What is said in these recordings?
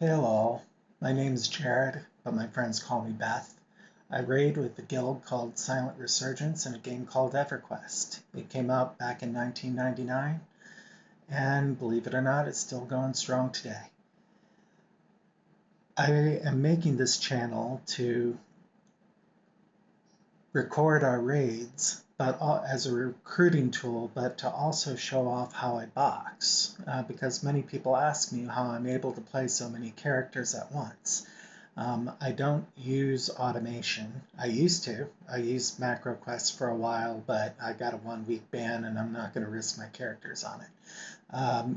Hello, my name is Jared, but my friends call me Beth. I raid with a guild called Silent Resurgence in a game called EverQuest. It came out back in 1999, and believe it or not, it's still going strong today. I am making this channel to record our raids, but as a recruiting tool, but to also show off how I box, because many people ask me how I'm able to play so many characters at once. I don't use automation. I used to. I used MacroQuest for a while, but I got a 1-week ban and I'm not going to risk my characters on it.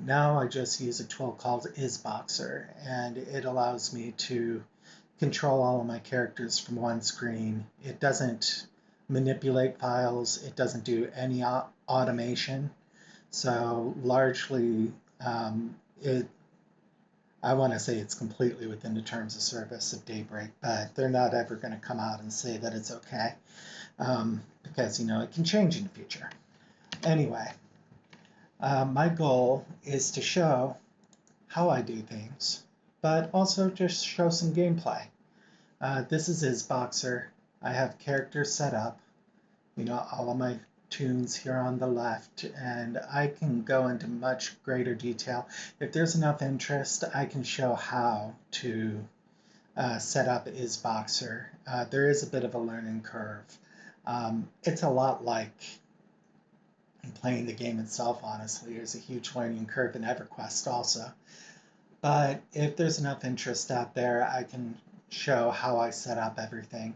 Now I just use a tool called IsBoxer, and it allows me to control all of my characters from one screen. It doesn't manipulate files. It doesn't do any automation. So largely, it I want to say it's completely within the terms of service of Daybreak, but they're not ever going to come out and say that it's okay, because it can change in the future. Anyway, my goal is to show how I do things, but also just show some gameplay. This is IsBoxer. I have characters set up, all of my tunes here on the left, and I can go into much greater detail. If there's enough interest, I can show how to set up IsBoxer. There is a bit of a learning curve. It's a lot like playing the game itself, honestly. There's a huge learning curve in EverQuest also. But if there's enough interest out there, I can show how I set up everything.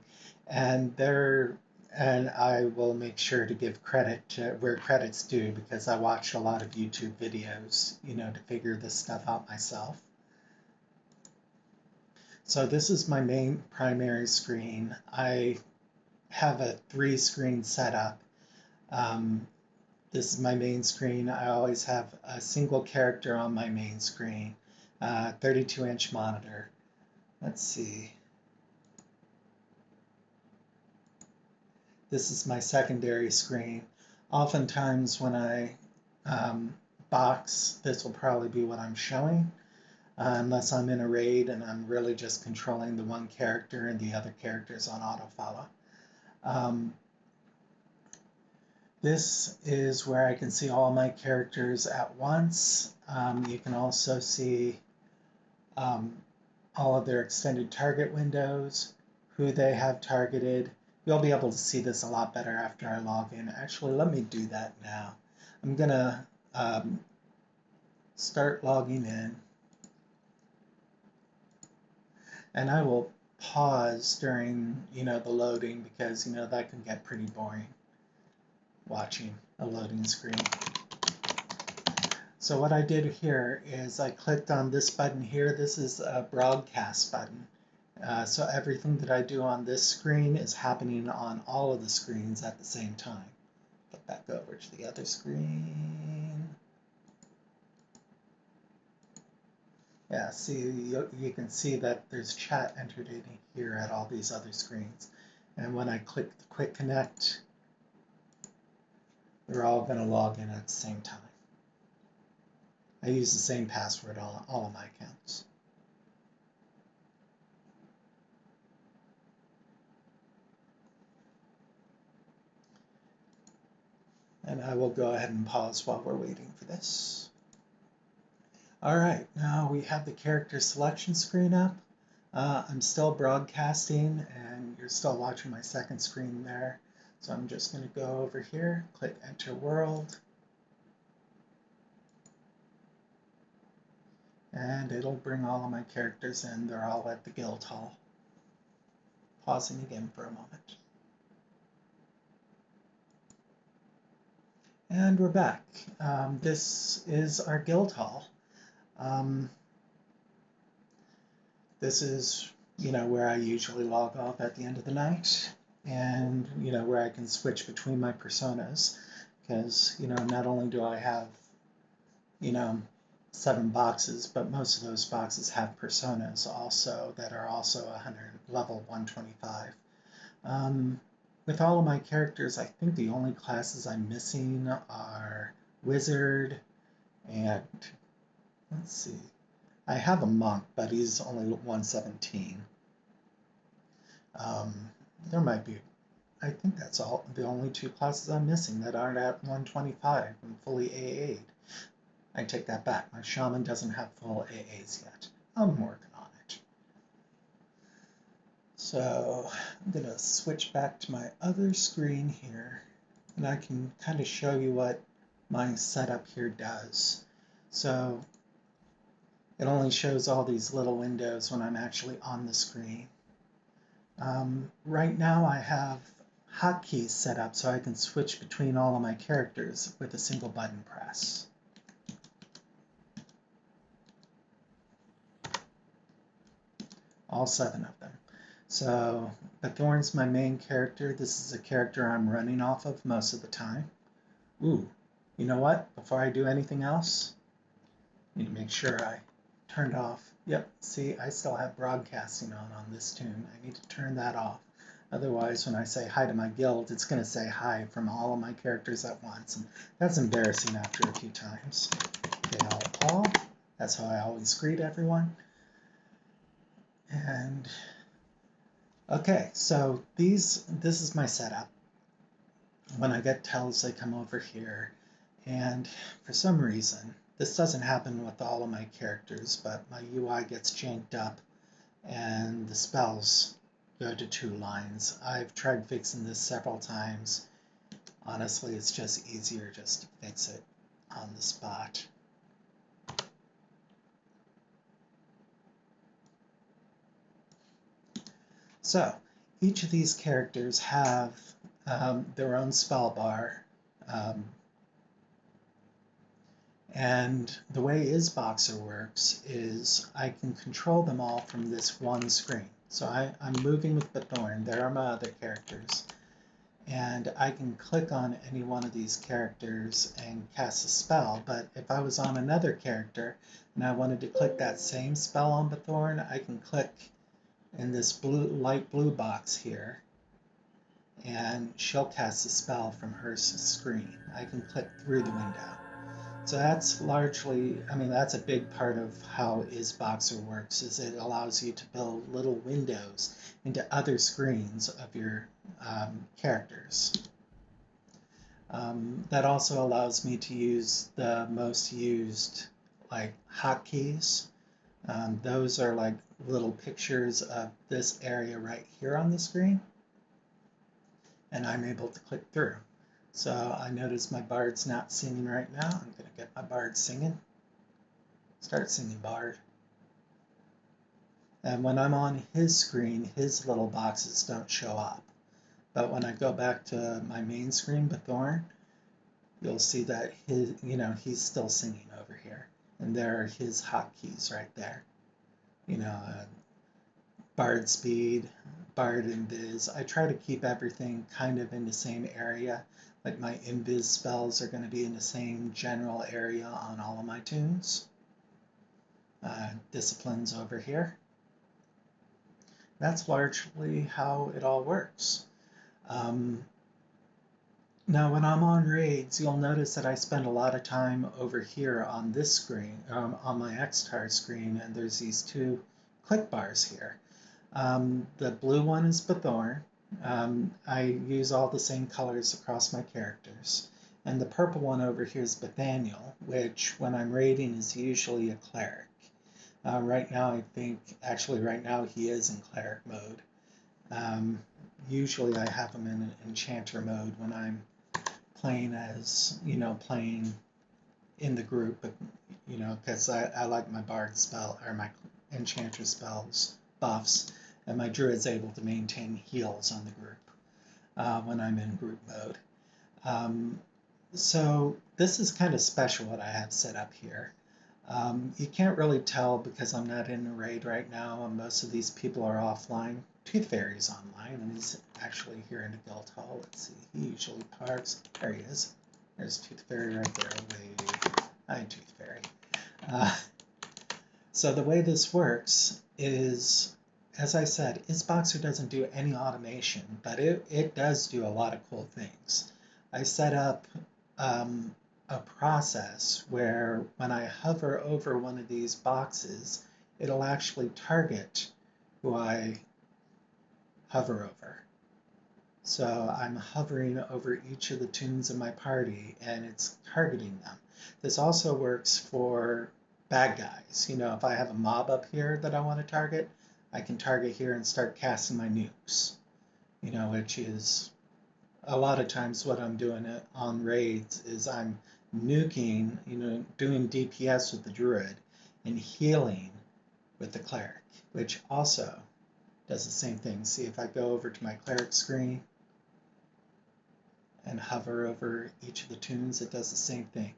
And I will make sure to give credit to where credit's due, because I watched a lot of YouTube videos, to figure this stuff out myself. So this is my main primary screen. I have a 3-screen setup. This is my main screen. I always have a single character on my main screen, 32-inch monitor. Let's see. This is my secondary screen. Oftentimes when I box, this will probably be what I'm showing, unless I'm in a raid and I'm really just controlling the one character and the other characters on autofollow. This is where I can see all my characters at once. You can also see all of their extended target windows, who they have targeted. You'll be able to see this a lot better after I log in. Actually, let me do that now. I'm going to start logging in, and I will pause during the loading, because that can get pretty boring watching a loading screen. So what I did here is I clicked on this button here. This is a broadcast button. So everything that I do on this screen is happening on all of the screens at the same time. Get back over to the other screen. Yeah, see, you can see that there's chat entered in here at all these other screens. And when I click the Quick Connect, they're all going to log in at the same time. I use the same password on all of my accounts. And I will go ahead and pause while we're waiting for this. All right, now we have the character selection screen up. I'm still broadcasting, and you're still watching my second screen there. So I'm just going to go over here, click Enter World. And it'll bring all of my characters in. They're all at the guild hall. Pausing again for a moment. And we're back. This is our guild hall. This is, where I usually log off at the end of the night, and, where I can switch between my personas, because, not only do I have, 7 boxes, but most of those boxes have personas also that are also level 125. With all of my characters, I think the only classes I'm missing are Wizard and, let's see, I have a monk, but he's only 117. There might be, I think that's all the only two classes I'm missing that aren't at 125 and fully AA'd. I take that back. My shaman doesn't have full AAs yet. I'm working on it. So I'm going to switch back to my other screen here, and I can kind of show you what my setup here does. So it only shows all these little windows when I'm actually on the screen. Right now I have hotkeys set up so I can switch between all of my characters with a single button press. All 7 of them. So Bethorn's my main character. This is a character I'm running off of most of the time. Ooh, you know what? Before I do anything else, I need to make sure I turned off. Yep, see, I still have broadcasting on this tune. I need to turn that off. Otherwise, when I say hi to my guild, it's going to say hi from all of my characters at once. And that's embarrassing after a few times. Okay, all. That's how I always greet everyone. And okay, so this is my setup. When I get tells, I come over here, and for some reason, this doesn't happen with all of my characters, but my UI gets janked up, and the spells go to 2 lines. I've tried fixing this several times. Honestly, it's just easier just to fix it on the spot. So each of these characters have their own spell bar. And the way Isboxer works is I can control them all from this one screen. So I'm moving with Bethorn. There are my other characters. And I can click on any one of these characters and cast a spell. But if I was on another character and I wanted to click that same spell on Bethorn, I can click in this light blue box here, and she'll cast a spell from her screen. I can click through the window. So that's largely, that's a big part of how Isboxer works, is it allows you to build little windows into other screens of your characters. That also allows me to use the most used hotkeys. Those are like little pictures of this area right here on the screen, and I'm able to click through. So I notice my bard's not singing right now. I'm going to get my bard singing. Start singing, bard. And when I'm on his screen, his little boxes don't show up. But when I go back to my main screen, Bethorn, you'll see that he's still singing over here. And there are his hotkeys right there. Bard speed, bard invis. I try to keep everything kind of in the same area. Like my invis spells are going to be in the same general area on all of my tunes. Disciplines over here. That's largely how it all works. Now, when I'm on raids, you'll notice that I spend a lot of time over here on this screen, on my Xtar screen, and there's these 2 click bars here. The blue one is Bethorn. I use all the same colors across my characters. And the purple one over here is Bethaniel, which when I'm raiding is usually a cleric. Right now right now he is in cleric mode. Usually I have him in enchanter mode when I'm playing playing in the group, because I like my bard spell, or my enchanter spells buffs, and my druid's able to maintain heals on the group when I'm in group mode. So this is kind of special what I have set up here. You can't really tell because I'm not in a raid right now, and most of these people are offline. Tooth Fairy's online, and he's actually here in the guild hall. Let's see, he usually parks. There he is. There's Tooth Fairy right there. Wait, hi, Tooth Fairy. So the way this works is, as I said, Isboxer doesn't do any automation, but it does do a lot of cool things. I set up a process where when I hover over one of these boxes, it'll actually target who I hover over. So I'm hovering over each of the toons in my party and it's targeting them. This also works for bad guys. If I have a mob up here that I want to target, I can target here and start casting my nukes, which is a lot of times what I'm doing on raids is I'm nuking, doing DPS with the druid and healing with the cleric, which also does the same thing. See, if I go over to my cleric screen and hover over each of the toons, it does the same thing.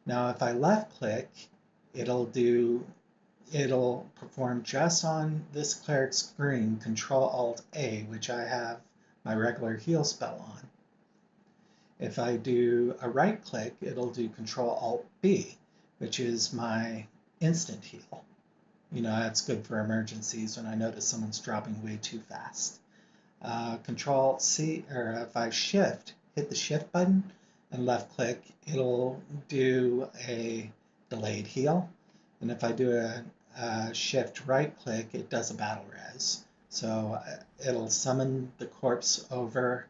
Now, if I left click, it'll perform just on this cleric screen, Control-Alt-A, which I have my regular heal spell on. If I do a right click, it'll do Control-Alt-B, which is my instant heal. That's good for emergencies when I notice someone's dropping way too fast. Control-C, or if I hit the shift button and left click, it'll do a delayed heal. And if I do a shift right click, it does a battle res. So it'll summon the corpse over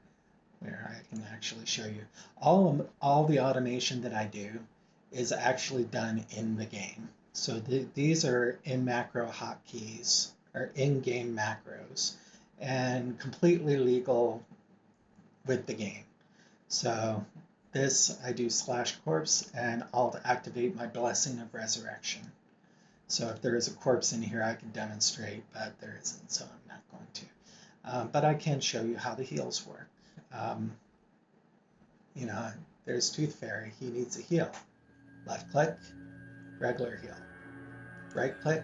where I can actually show you. All the automation that I do is actually done in the game. So these are in macro hotkeys, or in-game macros, and completely legal with the game. So this, I do /corpse, and I'll activate my Blessing of Resurrection. So if there is a corpse in here, I can demonstrate, but there isn't, so I'm not going to. But I can show you how the heals work. There's Tooth Fairy. He needs a heal. Left click, regular heal. Right click,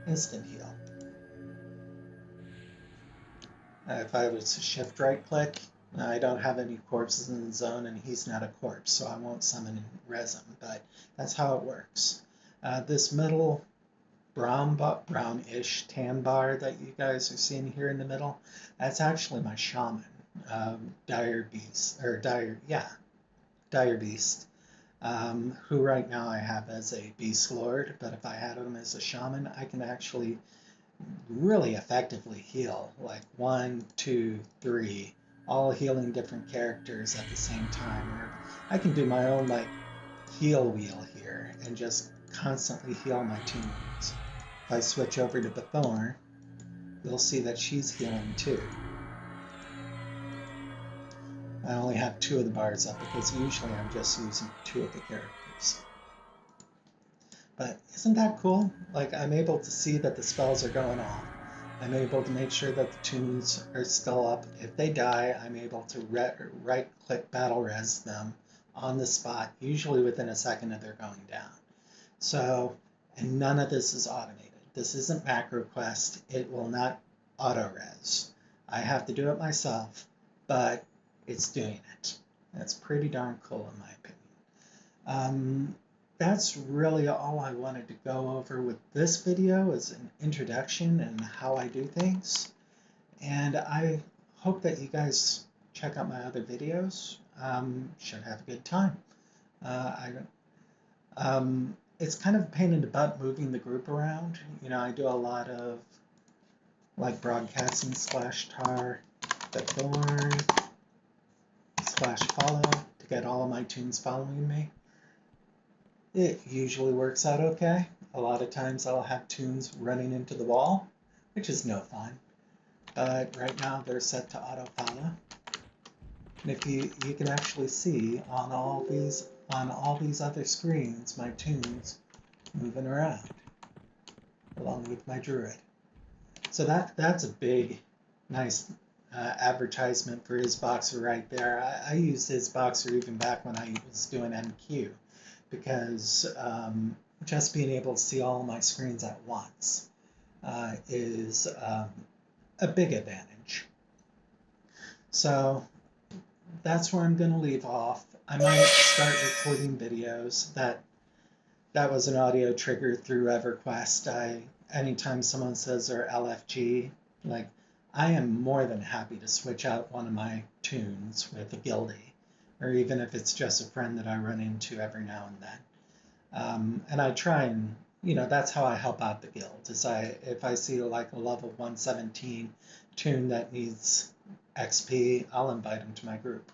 instant heal. If I was to shift right click, I don't have any corpses in the zone and he's not a corpse, so I won't summon and res him, but that's how it works. This middle brownish tan bar that you guys are seeing here in the middle, that's actually my shaman, Dire Beast, who right now I have as a Beast Lord, but if I had him as a shaman, I can actually really effectively heal, like 1, 2, 3, all healing different characters at the same time. Or I can do my own heal wheel here and just constantly heal my toons. If I switch over to Bethorn, you'll see that she's healing too. I only have 2 of the bars up because usually I'm just using 2 of the characters. But isn't that cool? I'm able to see that the spells are going off. I'm able to make sure that the toons are still up. If they die, I'm able to right-click battle res them on the spot, usually within a second of their going down. So, and none of this is automated. This isn't MacroQuest. It will not auto-res. I have to do it myself, but it's doing it. That's pretty darn cool in my opinion. That's really all I wanted to go over with this video as an introduction and how I do things. And I hope that you guys check out my other videos. Should have a good time. It's kind of a pain in the butt moving the group around. I do a lot of broadcasting /tar, Bethorn, /follow to get all of my toons following me. It usually works out okay. A lot of times I'll have toons running into the wall, which is no fun. But right now they're set to auto follow. And if you can actually see on all these other screens my toons moving around along with my druid. So that's a big, nice advertisement for Isboxer right there. I used Isboxer even back when I was doing MQ, because just being able to see all my screens at once is a big advantage. So that's where I'm going to leave off. I might start recording videos. That was an audio trigger through EverQuest. Anytime someone says they're LFG, I am more than happy to switch out one of my toons with a Gildie or even if it's just a friend that I run into every now and then. And I try and, that's how I help out the guild. If I see like a level 117 toon that needs XP, I'll invite him to my group.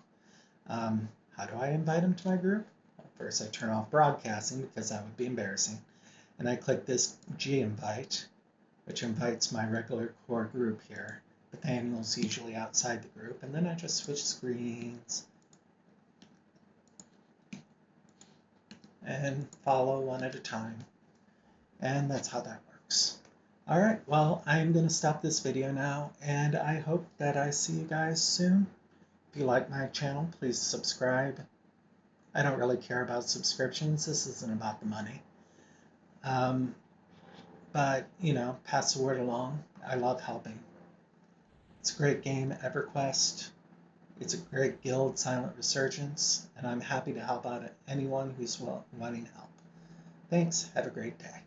How do I invite him to my group? Well, first, I turn off broadcasting because that would be embarrassing. And I click this G invite, which invites my regular core group here. But the annual's usually outside the group. And then I just switch screens and follow one at a time. And that's how that works. All right, well, I'm going to stop this video now, and I hope that I see you guys soon. If you like my channel, please subscribe. I don't really care about subscriptions. This isn't about the money. But, pass the word along. I love helping. It's a great game, EverQuest. It's a great guild, Silent Resurgence, and I'm happy to help out anyone who's wanting help. Thanks. Have a great day.